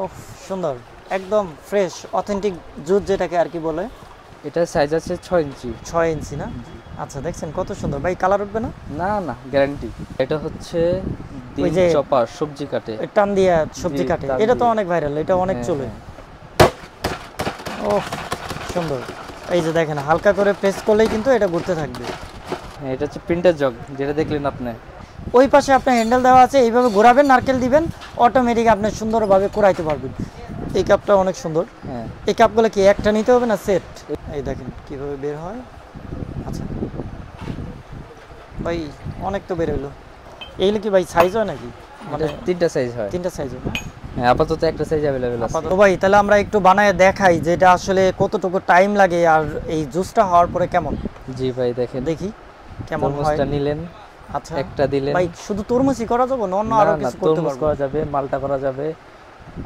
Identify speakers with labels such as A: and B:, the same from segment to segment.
A: ওহ সুন্দর, একদম fresh authentic juice যেটাকে আর কি বলে।
B: এটা সাইজ আছে 6 ইঞ্চি।
A: 6 ইঞ্চি না? আচ্ছা, দেখছেন কত সুন্দর ভাই, কালার উঠবে না?
B: না না, গ্যারান্টি। এটা হচ্ছে
A: ওই
B: দিন
A: যে
B: চপার, সবজি কাটে।
A: টান দিয়া সবজি
B: জি,
A: কাটে,
B: টান
A: এটা তো
B: দিয়ে।
A: অনেক ভাইরাল, এটা অনেক
B: হ্যাঁ,
A: চলে।
B: হ্যাঁ।
A: ওহ সুন্দর, এই যে দেখেন হালকা করে প্রেস করলেই কিন্তু এটা ঘুরতে থাকবে।
B: হ্যাঁ, এটা হচ্ছে প্রিন্টার জগ, যেটা দেখলেন আপনি।
A: ওই পাশে আপনার হ্যান্ডেল দেওয়া আছে, এইভাবে ঘোরাবেন, নারকেল দিবেন, অটোমেটিক আপনি সুন্দরভাবে কুড়াইতে পারবেন। এই কাপটা অনেক সুন্দর।
B: হ্যাঁ,
A: এই কাপগুলো কি একটা নিতে হবে না সেট? এই দেখেন কিভাবে বের হয়। আচ্ছা ভাই, অনেক তো বের হলো। এইগুলো কি ভাই সাইজ হয় নাকি?
B: মানে
A: মানে
B: 3টা সাইজ হয়।
A: 3টা সাইজ হয় না?
B: হ্যাঁ, আপাতত একটা সাইজ अवेलेबल আছে।
A: আপাতত ভাই তাহলে আমরা একটু বানায় দেখাই যে এটা আসলে কতটুকু টাইম লাগে আর এই জুসটা হওয়ার পরে কেমন।
B: জি ভাই, দেখেন।
A: দেখি কেমন হয়।
B: তরমুজটা নিলেন,
A: আচ্ছা
B: একটা দিলেন।
A: ভাই, শুধু তরমুজই করা যাবে না অন্য
B: না
A: আরো
B: না,
A: কিছু করতে
B: তরমুজ
A: পারবো?
B: করা যাবে, মালটা করা যাবে,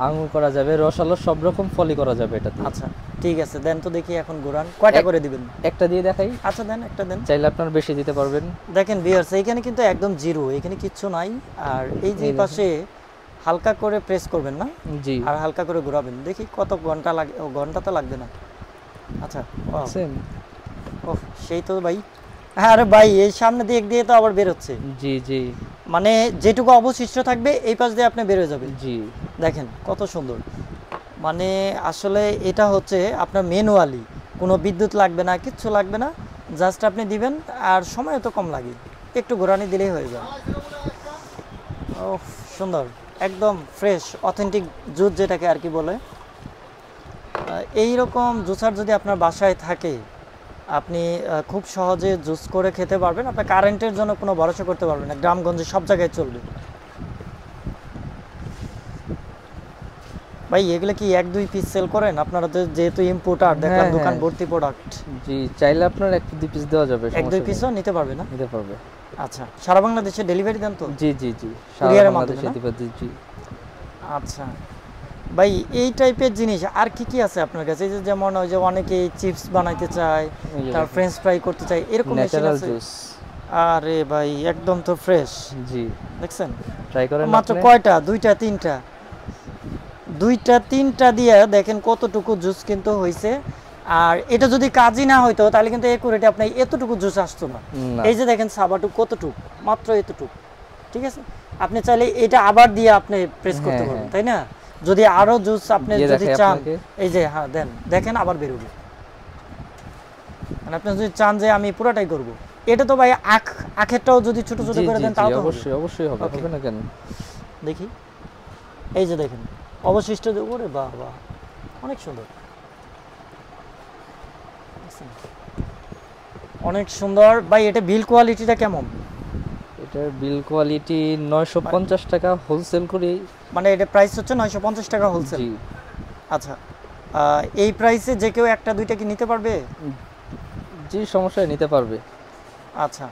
B: আঙুর করা যাবে, রসালো, সব রকম ফলই করা যাবে এটা দিয়ে।
A: আচ্ছা ঠিক আছে, দেন তো দেখি এখন ঘোরান, কয়টা করে দিবেন?
B: একটা দিয়ে দেখাই।
A: আচ্ছা দেন, একটা দেন।
B: চাইলে আপনার বেশি দিতে পারবেন।
A: দেখেন ভিউয়ার্স, এইখানে কিন্তু একদম জিরো, এখানে কিচ্ছু নাই। আর এই যে
B: এই
A: এই পাশে হালকা করে প্রেস করবেন না,
B: জি,
A: আর হালকা করে ঘোরাবেন, দেখি কত ঘন্টা লাগে। ও ঘন্টা তো লাগবে না। আচ্ছা ওয়াও,
B: সেম।
A: ওহ সেই তো ভাই। হ্যাঁ আরে ভাই, এই সামনে দিক দিয়ে তো আবার বের হচ্ছে,
B: জি, জি,
A: মানে যেটুকু অবশিষ্ট থাকবে এই পাশ দিয়ে আপনি বের হয়ে যাবেন।
B: জি।
A: দেখেন কত সুন্দর, মানে আসলে এটা হচ্ছে আপনার ম্যানুয়ালি, কোনো বিদ্যুৎ লাগবে না, কিচ্ছু লাগবে না, জাস্ট আপনি দিবেন, আর সময় তো কম লাগে, একটু ঘোরানি দিলেই হয়ে যায়। ও সুন্দর, একদম ফ্রেশ অথেন্টিক জুস যেটাকে আর কি বলে। এই রকম জুসার যদি আপনার বাসায় থাকে, আপনি খুব সহজে জুস করে খেতে পারবেন। আপনার কারেন্টের জন্য কোনো ভরসা করতে পারবেন না, গ্রামগঞ্জে সব জায়গায় চলবে। ভাই এগুলো কি 1-2 পিস সেল করেন আপনারা? তো যেহেতু ইম্পোর্টার, দেখলাম
B: হ্যাঁ,
A: দোকান
B: হ্যাঁ।
A: ভর্তি প্রোডাক্ট।
B: জি, চাইলে আপনার 1-2 পিস দেওয়া যাবে,
A: 1-2
B: সমস্যা নেই।
A: পিসও নিতে পারবে না?
B: নিতে পারবে।
A: আচ্ছা, সারা বাংলাদেশে ডেলিভারি দেন তো?
B: জি, জি, জি। সারা
A: কুরিয়ারের মাধ্যমে
B: বাংলাদেশে
A: না?
B: দিবে, জি, জি।
A: আচ্ছা ভাই, এই টাইপের জিনিস আর কি কি আছে আপনার কাছে? এই যে যেমন ওই যে অনেকেই চিপস বানাইতে চায়,
B: এই যে
A: তার
B: দেখেন,
A: ফ্রেঞ্চ ফ্রাই করতে চায়, এরকম মেশিন
B: ন্যাচারাল
A: আছে?
B: জুস।
A: আরে ভাই একদম তো ফ্রেশ।
B: জি,
A: দেখছেন
B: ট্রাই করেন
A: মাত্র
B: আপনি।
A: কয়টা, দুইটা তিনটা, দুইটা তিনটা দিয়ে দেখেন কতটুকু জুস কিন্তু হয়েছে। আর এটা যদি কাজই না হইতো তাহলে কিন্তু একুরেটে আপনার এতটুকু জুস আসতো না।
B: না।
A: এই যে দেখেন সাবাটুক কতটুক, মাত্র এতটুক। ঠিক আছে, আপনি চাইলে এটা আবার দিয়ে আপনি প্রেস করতে
B: হ্যাঁ,
A: পারবেন,
B: হ্যাঁ।
A: তাই না? যদি আরো জুস আপনি
B: দিয়ে
A: যদি
B: দেখাই
A: চান,
B: আপনাকে।
A: এই যে হ্যাঁ দেন, দেখেন আবার বেরোবে। মানে আপনি যদি চান যে আমি পুরোটাই করব, এটা তো ভাই আখেরটাও যদি ছোট ছোট
B: জি,
A: করে
B: জি,
A: দেন
B: জি,
A: তাও তো হবে।
B: অবশ্যই, অবশ্যই হবে।
A: Okay.
B: হবে না কেন?
A: দেখি, এই যে দেখেন অবশিষ্ট যে, ওরে বাহ বাহ, অনেক সুন্দর, অনেক সুন্দর ভাই। এটা বিল কোয়ালিটিটা কেমন?
B: এটার বিল কোয়ালিটি 950 টাকা হোলসেল করি।
A: মানে এটা প্রাইস হচ্ছে 950 টাকা হোলসেল।
B: জি,
A: আচ্ছা, এই প্রাইসে যে কেউ একটা দুইটা কি নিতে পারবে?
B: জি, সমস্যায় নিতে পারবে।
A: আচ্ছা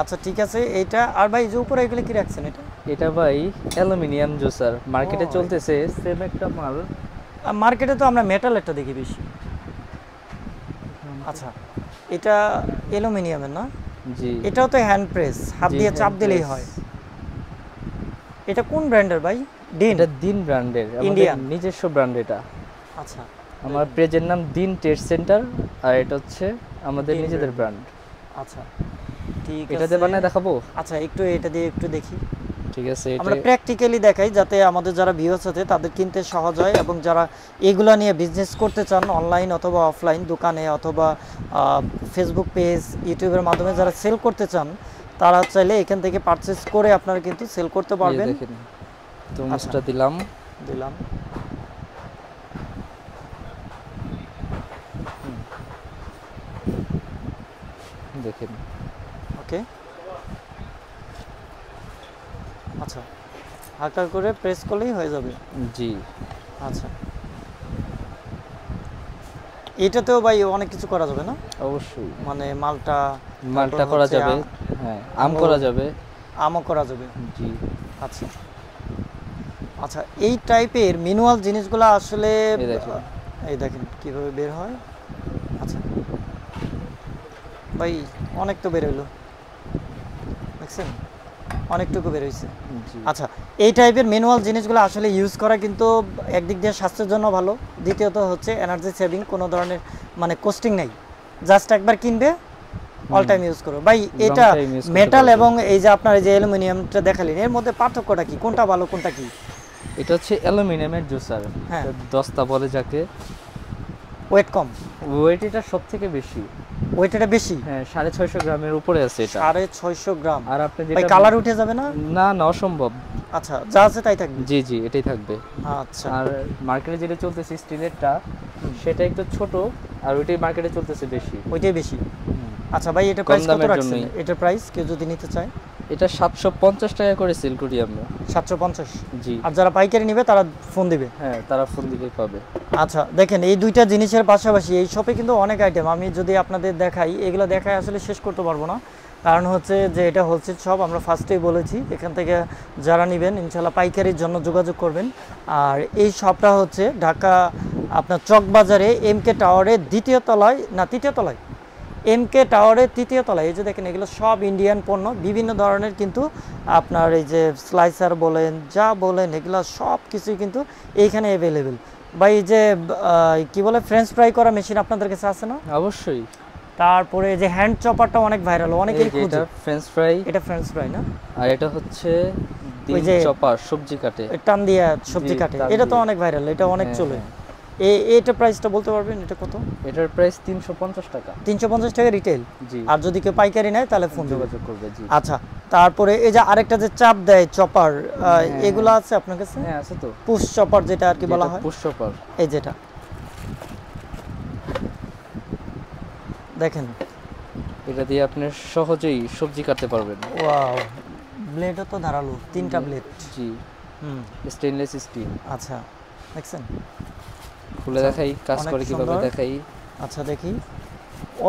A: আচ্ছা ঠিক আছে। এইটা আর ভাই যে উপরে এগুলো কি রাখছেন এটা?
B: এটা ভাই অ্যালুমিনিয়াম জুসার, মার্কেটে
A: ও,
B: চলতেছে সেম একটা মাল।
A: মার্কেটে তো আমরা মেটালেরটা দেখি বেশি। আচ্ছা, এটা অ্যালুমিনিয়ামের না?
B: জি,
A: এটাও তো হ্যান্ড প্রেস, হাত
B: জি,
A: দিয়ে চাপ
B: হ্যান্ড
A: দিলেই
B: প্রেস।
A: হয়। এটা কোন ব্র্যান্ডের ভাই? ডিন?
B: এটা দিন ব্র্যান্ডের, আমাদের
A: ইন্ডিয়ান?
B: নিজস্ব ব্র্যান্ড এটা।
A: আচ্ছা,
B: আমার পেজের নাম দিন টেস্ট সেন্টার, আর এটা হচ্ছে আমাদের
A: দিন
B: নিজেদের ব্র্যান্ড।
A: আচ্ছা ঠিক
B: এটা
A: আছে।
B: দিয়ে বানায় দেখাবো।
A: আচ্ছা একটু এটা দিয়ে একটু দেখি,
B: ঠিক আছে, এটা
A: আমরা প্র্যাকটিক্যালি দেখাই যাতে আমাদের যারা ভিউয়ার্স আছে তাদের কিনতে সহজ হয়, এবং যারা এগুলা নিয়ে বিজনেস করতে চান অনলাইন অথবা অফলাইন, দোকানে অথবা ফেসবুক পেজ, ইউটিউবের মাধ্যমে যারা সেল করতে চান, তারা চাইলে এখান থেকে পারচেস করে আপনারা কিন্তু সেল করতে
B: এই
A: পারবেন।
B: দেখেন, তরমুজটা দিলাম।
A: দিলাম,
B: দেখেন,
A: ওকে। আচ্ছা, হালকা করে প্রেস করলেই হয়ে যাবে।
B: জি,
A: আচ্ছা, এটাতেও ভাই অনেক কিছু করা যাবে না?
B: অবশ্যই।
A: মানে মালটা,
B: মালটা
A: তারপর
B: করা
A: হচ্ছে
B: যাবে, হ্যাঁ, আম
A: আঙুর,
B: করা যাবে।
A: আমও করা যাবে।
B: জি,
A: আচ্ছা আচ্ছা, এই টাইপের ম্যানুয়াল জিনিসগুলো আসলে
B: এই দেখেন।
A: এই দেখেন কিভাবে বের হয়। আচ্ছা ভাই, অনেক তো বের হলো, দেখছেন অনেকটুকু বের হয়েছে।
B: জি
A: আচ্ছা, এই টাইপের ম্যানুয়াল জিনিসগুলো আসলে ইউজ করা কিন্তু একদিক দিয়ে স্বাস্থ্যের জন্য ভালো, দ্বিতীয়ত হচ্ছে এনার্জি সেভিং, কোনো ধরনের মানে কস্টিং নেই, জাস্ট একবার কিনবে অল টাইম ইউজ করো। ভাই এটা
B: time use করতে
A: মেটাল
B: পারবে।
A: এবং এই যে আপনার এই যে অ্যালুমিনিয়ামটা দেখালেন, এর মধ্যে পার্থক্যটা কি, কোনটা ভালো কোনটা কি?
B: এটা হচ্ছে অ্যালুমিনিয়ামের জুসার,
A: হ্যাঁ।
B: দস্তা বলে যাকে।
A: ওয়েট কম,
B: ওয়েট এটা সব থেকে বেশি,
A: ওয়েট এটা বেশি,
B: হ্যাঁ 650 গ্রামের উপরে আছে এটা।
A: 650 গ্রাম।
B: আর আপনি
A: ভাই
B: যেটা
A: কালার উঠে যাবে না?
B: না না অসম্ভব।
A: আচ্ছা, যা আছে তাই থাকবে।
B: জি জি এটাই থাকবে।
A: আচ্ছা,
B: আর মার্কেটে যেটা চলতেছে স্টিলেরটা, সেটা একটু ছোট, আর ওইটাই মার্কেটে চলতেছে বেশি।
A: ওইটাই বেশি। আচ্ছা ভাই, এটা
B: কম
A: প্রাইস কত
B: দামের
A: রাখছেন?
B: জন্যই।
A: এটার প্রাইস কেউ যদি নিতে চায়?
B: এটা 750 টাকা করে সেল করি আমরা।
A: 750।
B: জি
A: আর যারা পাইকারি নেবে তারা ফোন দিবে।
B: হ্যাঁ, তারা ফোন দিলেই পাবে।
A: আচ্ছা দেখেন, এই দুইটা জিনিসের পাশাপাশি এই শপে কিন্তু অনেক আইটেম, আমি যদি আপনাদের দেখাই এগুলো দেখায় আসলে শেষ করতে পারবো না, কারণ হচ্ছে যে এটা হোলসেল শপ, আমরা ফার্স্টেই বলেছি। এখান থেকে যারা নেবেন ইনশাল্লাহ পাইকারির জন্য যোগাযোগ করবেন। আর এই শপটা হচ্ছে ঢাকা আপনার চকবাজারে এমকে টাওয়ারের দ্বিতীয় তলায়, না তৃতীয় তলায়, এমকে টাওয়ারের তৃতীয় তলায়। এই যে দেখেন, এগুলো সব ইন্ডিয়ান পণ্য, বিভিন্ন ধরনের কিন্তু আপনার এই যে স্লাইসার বলেন যা বলেন এগুলো সব কিছুই কিন্তু এইখানে অ্যাভেলেবেল। ভাই এই যে কি বলে ফ্রেঞ্চ ফ্রাই করা মেশিন আপনাদের কাছে আছে না?
B: অবশ্যই।
A: তারপরে এই যে হ্যান্ড চপারটা অনেক ভাইরাল, অনেকেই
B: এই যে
A: খুঁজে।
B: এটা ফ্রেঞ্চ ফ্রাই,
A: এটা ফ্রেঞ্চ ফ্রাই না?
B: আর এটা হচ্ছে
A: ওই
B: ডিম
A: যে
B: চপার, সবজি কাটে।
A: টান দিয়ে সবজি
B: জি,
A: কাটে,
B: টান
A: এটা তো
B: দিয়ে।
A: অনেক ভাইরাল, এটা অনেক
B: হ্যাঁ,
A: চলে।
B: হ্যাঁ।
A: এটা প্রাইসটা বলতে পারবেন এটা কত?
B: এটার প্রাইস 350 টাকা।
A: 350 টাকা রিটেল।
B: জি,
A: আর যদি কেউ পাইকারি নেয় তাহলে ফোন দেবে।
B: যোগাযোগ করবে। জি
A: আচ্ছা, তারপরে এই যে আরেকটা যে চাপ দেয় চপার,
B: হ্যাঁ,
A: এগুলো আছে আপনার কাছে?
B: হ্যাঁ আছে তো।
A: পুশ চপার যেটা আর কি বলা হয়,
B: পুশ চপার।
A: এই যেটা দেখেন,
B: এটা দিয়ে আপনি সহজেই সবজি কাটতে পারবেন।
A: ওয়াও, ব্লেডও তো ধারালো, 3টা ব্লেড।
B: জি,
A: হুম,
B: স্টেনলেস স্টিল।
A: আচ্ছা দেখছেন,
B: খুলে দেখাই, কাজ
A: অনেক
B: করে কিভাবে
A: সুন্দর।
B: দেখাই।
A: আচ্ছা দেখি,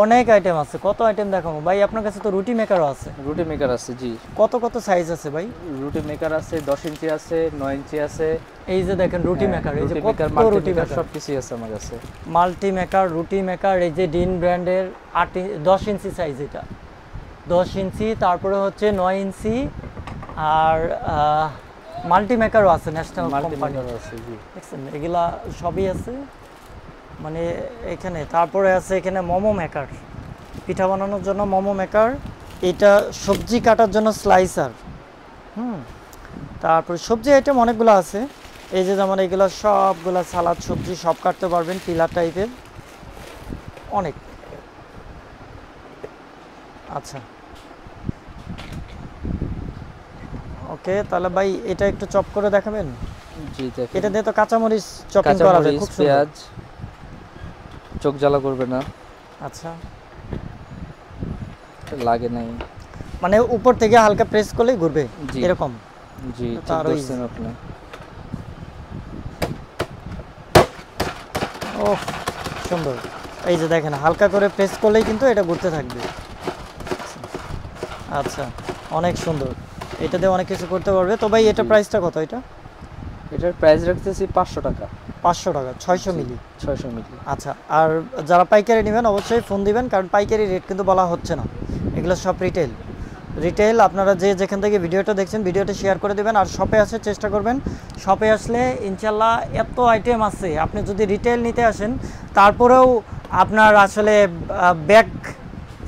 A: অনেক আইটেম আছে, কত আইটেম দেখাবো ভাই? আপনার কাছে তো রুটি মেকারও আছে,
B: রুটি মেকার আছে। জি,
A: কত কত সাইজ আছে ভাই?
B: রুটি মেকার আছে 10 ইঞ্চি আছে, 9 ইঞ্চি আছে।
A: এই যে দেখেন রুটি
B: হ্যাঁ,
A: মেকার, এই যে
B: রুটি
A: কত
B: মেকার, মাল্টি
A: রুটি
B: মেকার
A: মেকার,
B: সব কিছুই আছে আমার কাছে।
A: মাল্টি মেকার, রুটি মেকার, এই যে ডিন ব্র্যান্ডের 10 ইঞ্চি সাইজ, এটা 10 ইঞ্চি, তারপরে হচ্ছে 9 ইঞ্চি, আর মাল্টি মেকারও আছে, ন্যাশনাল
B: মাল্টি
A: কোম্পানি।
B: মেকার আছে। জি,
A: দেখছেন এগুলা সবই আছে মানে এখানে। তারপরে আছে এখানে মোমো মেকার, পিঠা বানানোর জন্য মোমো মেকার, এটা সবজি কাটার জন্য স্লাইসার। তারপরে সবজি আইটেম অনেকগুলো আছে, এই যে যেমন এগুলো সবগুলা সালাদ সবজি সব কাটতে পারবেন, পিলার টাইপের অনেক। আচ্ছা ওকে, তাহলে ভাই এটা একটু চপ করে দেখাবেন?
B: জি দেখেন।
A: এটা দিয়ে তো কাঁচামরিচ চপিং করা যায়,
B: কাঁচামরিচ,
A: খুব সুন্দর।
B: পেঁয়াজ, চোখ জ্বালা করবে না।
A: আচ্ছা,
B: লাগে নাই।
A: মানে উপর থেকে হালকা প্রেস করলেই ঘুরবে
B: জি।
A: এরকম?
B: জি,
A: তো
B: ঠিক
A: আরো
B: ধরছেন আপনি।
A: ও সুন্দর, এই যে দেখেন হালকা করে প্রেস করলেই কিন্তু এটা ঘুরতে থাকবে। আচ্ছা, অনেক সুন্দর, এটা দিয়ে অনেক কিছু করতে পারবে। তো ভাই এটা
B: জি।
A: প্রাইসটা কত? এটা
B: এটার প্রাইস রাখতেছি 500 টাকা।
A: 500 টাকা, 600 মিলি।
B: 600 মিলি।
A: আচ্ছা, আর যারা পাইকারি নেবেন অবশ্যই ফোন দিবেন, কারণ পাইকারি রেট কিন্তু বলা হচ্ছে না, এগুলো সব রিটেল। রিটেল আপনারা যে যেখান থেকে ভিডিওটা দেখছেন ভিডিওটা শেয়ার করে দেবেন, আর শপে আসার চেষ্টা করবেন। শপে আসলে ইনশাল্লাহ এত আইটেম আছে, আপনি যদি রিটেল নিতে আসেন তারপরেও আপনার আসলে ব্যাগ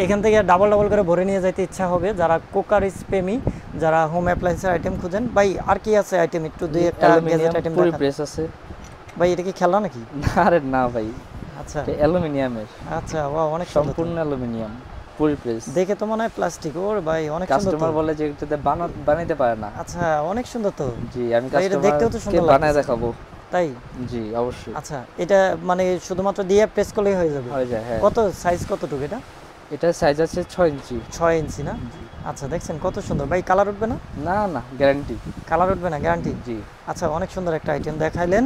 A: এখান থেকে ডাবল ডাবল করে ভরে নিয়ে যেতে ইচ্ছা হবে, যারা কুকার প্রেমী, যারা হোম অ্যাপ্লায়েন্সের আইটেম খুঁজেন। ভাই আর কি আছে আইটেম? একটু দুই একটা গ্যাজেট আইটেম
B: পুরি
A: দেখান
B: প্রেস আছে।
A: ভাই। এটা কি খেলনা নাকি?
B: আরে না ভাই,
A: আচ্ছা
B: এটা অ্যালুমিনিয়ামের,
A: আচ্ছা, ওয়াও, অনেক সুন্দর তো।
B: সম্পূর্ণ অ্যালুমিনিয়াম পুরি প্রেস।
A: দেখে তো মনে হয় প্লাস্টিক। ওরে ভাই অনেক সুন্দর তো।
B: কাস্টমার বলে যে এটাতে বানাইতে পারে না।
A: আচ্ছা, অনেক সুন্দর তো।
B: জি, আমি
A: ভাই, এটা দেখতেও তো
B: কাস্টমারকে
A: সুন্দর
B: বানায়
A: লাগতেছে।
B: দেখাবো।
A: তাই?
B: জি অবশ্যই
A: আচ্ছা, এটা মানে শুধুমাত্র দিয়ে প্রেস করলেই হয়ে যাবে?
B: হয়ে যায়। হ্যাঁ,
A: কত সাইজ কতটুকু এটা?
B: এটা সাইজ আছে 6 ইঞ্চি।
A: 6 ইঞ্চি না? আচ্ছা, দেখছেন কত সুন্দর। ভাই কালার উঠবে না?
B: না না, গ্যারান্টি।
A: কালার উঠবে না, গ্যারান্টি?
B: জি।
A: আচ্ছা, অনেক সুন্দর একটা আইটেম দেখাইলেন।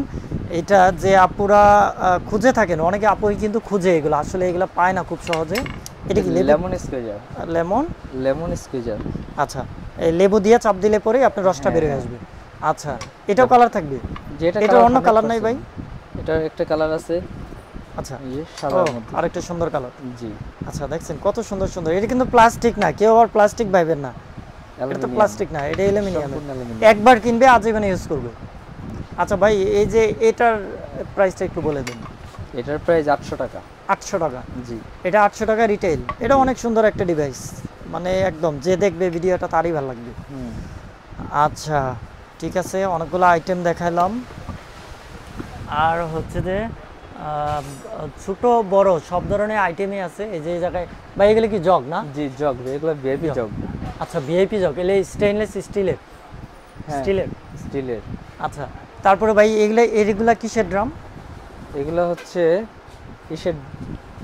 A: এটা যে আপুরা খুঁজে থাকেন, অনেকে আপুই কিন্তু খুঁজে এগুলো, আসলে এগুলো পায় না খুব সহজে। এটা কি
B: লেমন স্কুইজার।
A: Lemon
B: squeezer.
A: আচ্ছা, এই লেবু দিয়ে চাপ দিলে পরে আপনার রসটা বের হয়ে আসবে। আচ্ছা, এটাও কালার থাকবে?
B: যেটা
A: এটার অন্য কালার নাই ভাই?
B: এটার একটা কালার আছে।
A: আচ্ছা,
B: এই যে সাদার মধ্যে।
A: আরেকটা সুন্দর কালার।
B: জি।
A: আচ্ছা, দেখছেন কত সুন্দর সুন্দর। এটা কিন্তু প্লাস্টিক না, কেউ আবার প্লাস্টিক ভাইবেন না, এটা তো প্লাস্টিক না, এটা অ্যালুমিনিয়াম।
B: সম্পূর্ণ অ্যালুমিনিয়াম।
A: একবার কিনবে আজীবন ইউজ করবে। আচ্ছা ভাই, এই যে এটার প্রাইসটা একটু বলে দিন।
B: এটার প্রাইস 800 টাকা।
A: 800 টাকা?
B: জি।
A: এটা 800 টাকা রিটেল। এটা অনেক সুন্দর একটা ডিভাইস, মানে একদম যে দেখবে ভিডিওটা তারই ভালো লাগবে। আচ্ছা ঠিক আছে, অনেকগুলো আইটেম দেখাইলাম। আর হচ্ছে যে ছোট বড় সব ধরনের আইটেমই আছে এই যে জায়গায়। ভাই এগুলো কি জগ না?
B: জি জগ, এগুলো ভিআইপি জগ।
A: আচ্ছা ভিআইপি জগ, এগুলো স্টেইনলেস স্টিলের?
B: স্টিলের।
A: আচ্ছা তারপরে ভাই এগুলা কিসের ড্রাম?
B: এগুলো হচ্ছে কিসের,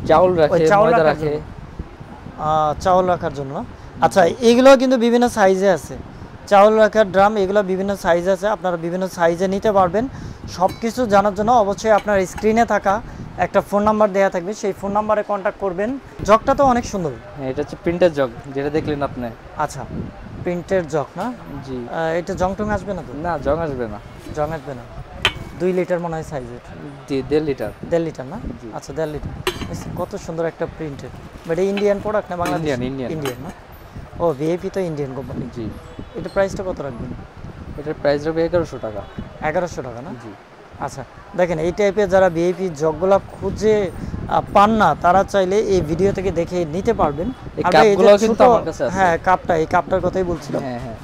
B: চাউল রাখে, ময়দা রাখে।
A: চাউল রাখার জন্য। আচ্ছা এগুলো কিন্তু বিভিন্ন সাইজে আছে, চাউল রাখার ড্রাম, এগুলো বিভিন্ন সাইজ আছে, আপনারা বিভিন্ন সাইজে নিতে পারবেন। সব কিছু জানার জন্য অবশ্যই আপনার স্ক্রিনে থাকা একটা ফোন নাম্বার দেওয়া থাকবে, সেই ফোন নাম্বারে কন্ট্যাক্ট করবেন। জগটা তো অনেক সুন্দর।
B: হ্যাঁ, এটা হচ্ছে প্রিন্টের জগ, যেটা দেখলেন আপনি।
A: আচ্ছা প্রিন্টের জগ না?
B: জি।
A: এটা জং টং আসবে না তো?
B: না, জং আসবে না।
A: জং আসবে না। 2 লিটার মনে হয় সাইজের।
B: জি, 1.5 লিটার।
A: 1.5 লিটার না? আচ্ছা 1.5 লিটার। কত সুন্দর একটা প্রিন্টের। বাট ইন্ডিয়ান প্রোডাক্ট না বাংলাদেশ? ইন্ডিয়ান না? ও ভিআইপি তো ইন্ডিয়ান কোম্পানি।
B: জি।
A: এটা প্রাইসটা কত রাখবেন?
B: এটার প্রাইস রাখবে 1100 টাকা।
A: 1100 টাকা না?
B: জি।
A: আচ্ছা দেখেন, এই টাইপের যারা ভিআইপি জগগুলা খুঁজে পান না, তারা চাইলে এই ভিডিও থেকে দেখে নিতে পারবেন।
B: এই কাপগুলো কিন্তু আমার কাছে আছে।
A: হ্যাঁ এই কাপটার কথাই বলছিলাম।
B: হ্যাঁ।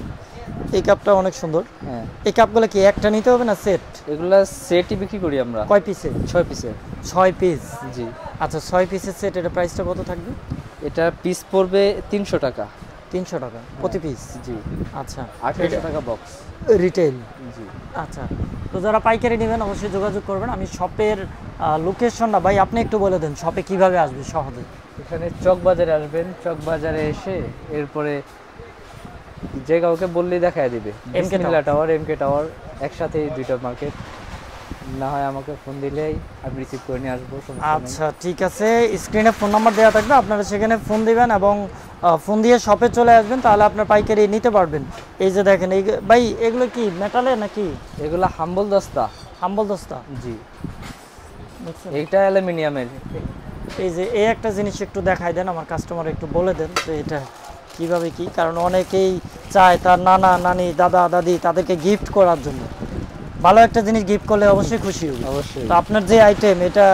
A: এই কাপটা অনেক সুন্দর।
B: হ্যাঁ।
A: এই কাপগুলো কি একটা নিতে হবে না সেট?
B: এগুলা সেটই বিক্রি করি আমরা।
A: কয় পিসের?
B: 6 পিসের।
A: 6 পিস?
B: জি।
A: আচ্ছা 6 পিসের সেট, এটা প্রাইসটা কত থাকবে?
B: এটা পিস পড়বে 300 টাকা।
A: 300 টাকা প্রতি পিস?
B: জি।
A: আচ্ছা
B: 1800 টাকা বক্স
A: রিটেল?
B: জি।
A: আচ্ছা, তো যারা পাইকারি নেবেন অবশ্যই যোগাযোগ করবেন। আমি শপের লোকেশনটা ভাই আপনি একটু বলে দেন, শপে কিভাবে আসবে সহজে?
B: এখানে চক বাজারে আসবেন, চক বাজারে এসে এরপরে যে কাউকে বললেই দেখায় দিবে। বিসমিল্লাহ টাওয়ার, এমকে টাওয়ার, একসাথে দুইটা মার্কেট। না হয় আমাকে ফোন দিলেই আমি রিসিভ করে নিয়ে আসবো।
A: আচ্ছা ঠিক আছে, স্ক্রিনে ফোন নাম্বার দেওয়া থাকবে, আপনারা সেখানে ফোন দিবেন এবং ফোন দিয়ে শপে চলে আসবেন, তাহলে আপনার পাইকারি নিতে পারবেন। এই যে দেখেন, এই ভাই এগুলো কি মেটালে নাকি?
B: এগুলো হাম্বল দস্তা।
A: হাম্বল দস্তা?
B: জি। এইটা অ্যালুমিনিয়ামের।
A: এই যে এই একটা জিনিস একটু দেখাই দেন আমার কাস্টমার, একটু বলে দেন যে এটা কিভাবে কি, কারণ অনেকেই চায় তার নানা নানি দাদা দাদি তাদেরকে গিফট করার জন্য। ভালো একটা জিনিস গিফট করলে অবশ্যই খুশি হবে।
B: অবশ্যই।
A: তো আপনার যে আইটেম, এটা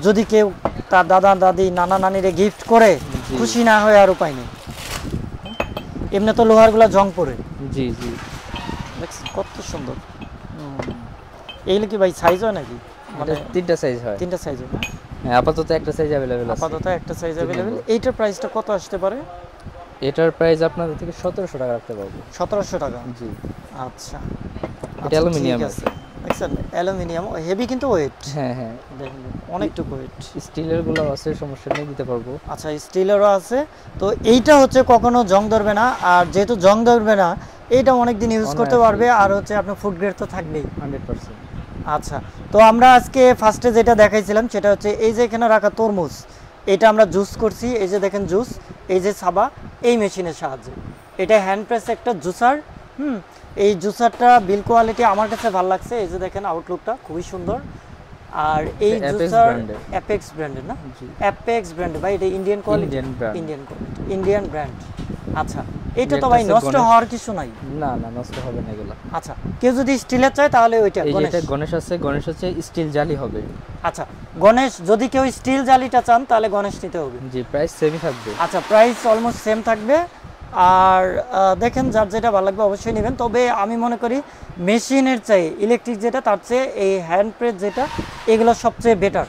A: যদি কেউ তার দাদা দাদি নানা নানিরে গিফট করে, খুশি না হয়ে আর উপায় নেই। এমনি তো লোহারগুলা জং পড়ে।
B: জি জি।
A: দেখছেন কত সুন্দর। এইগুলো কি ভাই সাইজ হয় নাকি?
B: মানে 3টা সাইজ হয়।
A: 3টা সাইজ হয়?
B: হ্যাঁ, আপাতত একটা সাইজ अवेलेबल আছে।
A: আপাতত একটা সাইজ अवेलेबल। এইটার প্রাইসটা কত আসতে পারে?
B: এটার প্রাইস আপনাদের থেকে 1700 টাকা রাখতে পারবো।
A: 1700 টাকা?
B: জি।
A: আচ্ছা।
B: এটা অ্যালুমিনিয়াম
A: আছে। দেখছেন অ্যালুমিনিয়াম, হেভি কিন্তু ওয়েট।
B: হ্যাঁ।
A: দেখেন অনেকটুকু ওয়েট।
B: স্টিলের গুলো আছে, সমস্যা নেই, দিতে পারবো।
A: আচ্ছা স্টিলেরও আছে। তো এইটা হচ্ছে কখনো জং ধরবে না, আর যেহেতু জং ধরবে না এইটা অনেক দিন ইউজ করতে পারবে, আর হচ্ছে আপনার ফুড গ্রেড তো থাকবেই
B: 100%।
A: আচ্ছা, তো আমরা আজকে ফার্স্টে যেটা দেখাইছিলাম সেটা হচ্ছে এই যে এখানে রাখা তরমুজ, এটা আমরা জুস করছি। এই যে দেখেন জুস, এই যে সাবা, এই মেশিনের সাহায্যে। এটা হ্যান্ড প্রেস একটা জুসার। এই জুসারটা বিল কোয়ালিটি আমার কাছে ভালো লাগছে। এই যে দেখেন আউটলুকটা খুবই সুন্দর। আর এই জুসার অ্যাপেক্স ব্র্যান্ডের না? অ্যাপেক্স ব্র্যান্ড ভাই, এটা ইন্ডিয়ান কোয়ালিটি? Indian brand. আচ্ছা, এটা তো ভাই নষ্ট হওয়ার কিছু নাই?
B: না নষ্ট হবে না এগুলো।
A: আচ্ছা, কেউ যদি স্টিলের চায় তাহলে ওইটা
B: গণেশ আছে, গণেশ হচ্ছে স্টিল জালি হবে।
A: আচ্ছা, গণেশ যদি কেউ স্টিল জালিটা চান তাহলে গণেশ নিতে হবে?
B: জি, প্রাইস সেমই থাকবে।
A: আচ্ছা, প্রাইস অলমোস্ট সেম থাকবে। আর দেখেন যার যেটা ভালো লাগবে অবশ্যই নেবেন। তবে আমি মনে করি মেশিনের চাই ইলেকট্রিক যেটা, তার চেয়ে এই হ্যান্ড প্রেস যেটা, এগুলো সবচেয়ে বেটার।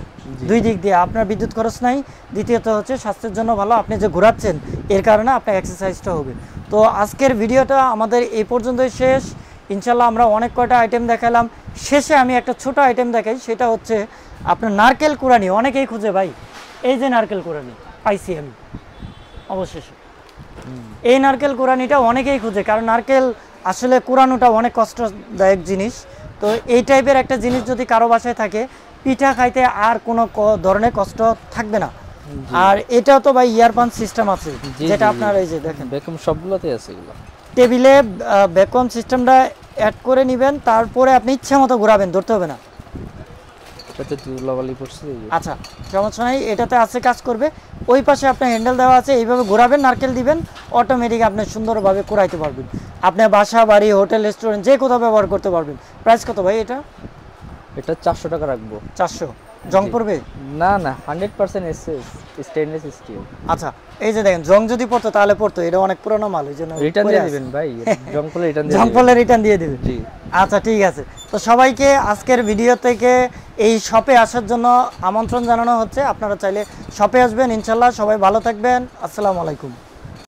A: দুই দিক দিয়ে আপনার বিদ্যুৎ খরচ নাই, দ্বিতীয়ত হচ্ছে স্বাস্থ্যের জন্য ভালো। আপনি যে ঘোরাচ্ছেন এর কারণে আপনার এক্সারসাইজটা হবে। তো আজকের ভিডিওটা আমাদের এই পর্যন্তই শেষ। ইনশাল্লাহ আমরা অনেক কয়টা আইটেম দেখালাম। শেষে আমি একটা ছোট আইটেম দেখাই, সেটা হচ্ছে আপনার নারকেল কুড়ানি। অনেকেই খুঁজে ভাই, এই যে নারকেল কুড়ানি পাইছি আমি অবশেষে। এই নারকেল কুড়ানিটা অনেকেই খুঁজে, কারণ নারকেল আসলে কুড়ানোটা অনেক কষ্টদায়ক জিনিস। তো এই টাইপের একটা জিনিস যদি কারো বাসায় থাকে, পিঠা খাইতে আর কোনো ধরনের কষ্ট থাকবে না। আর এটাও তো ভাই ইয়ারপান সিস্টেম আছে, যেটা আপনার এই যে দেখেন
B: ভ্যাকুয়াম সবগুলোতে আছে। এগুলো
A: টেবিলে ভ্যাকুয়াম সিস্টেমটা অ্যাড করে নেবেন, তারপরে আপনি ইচ্ছা মতো ঘোরাবেন, ধরতে হবে না।
B: এটাতে ধুলাবালি পড়ছে এই যে।
A: আচ্ছা সমস্যা নাই, এটাতে আছে কাজ করবে। ওই পাশে আপনার হ্যান্ডেল দেওয়া আছে, এইভাবে ঘোরাবেন, নারকেল দিবেন, অটোমেটিক আপনি সুন্দরভাবে কুড়াইতে পারবেন। আপনার বাসা বাড়ি হোটেল রেস্টুরেন্ট যে কোথাও ব্যবহার করতে পারবেন। প্রাইস কত ভাই এটা?
B: এটা 400 টাকা রাখবো।
A: 400 জং
B: জি।
A: পড়বে?
B: না না 100% এসএস স্টেনলেস স্টিল।
A: আচ্ছা এই যে দেখেন জং যদি পড়তো তাহলে পড়তো, এটা অনেক পুরোনো মাল, এই জন্য
B: রিটার্ন
A: পড়ে
B: দিয়ে
A: আছে।
B: দিবেন ভাই, জং পড়লে রিটার্ন দিয়ে
A: জং
B: দিবেন।
A: পড়লে রিটার্ন দিয়ে দিবেন।
B: জি।
A: আচ্ছা ঠিক আছে, তো সবাইকে আজকের ভিডিও থেকে এই শপে আসার জন্য আমন্ত্রণ জানানো হচ্ছে। আপনারা চাইলে শপে আসবেন ইনশাল্লাহ। সবাই ভালো থাকবেন, আসসালামু আলাইকুম।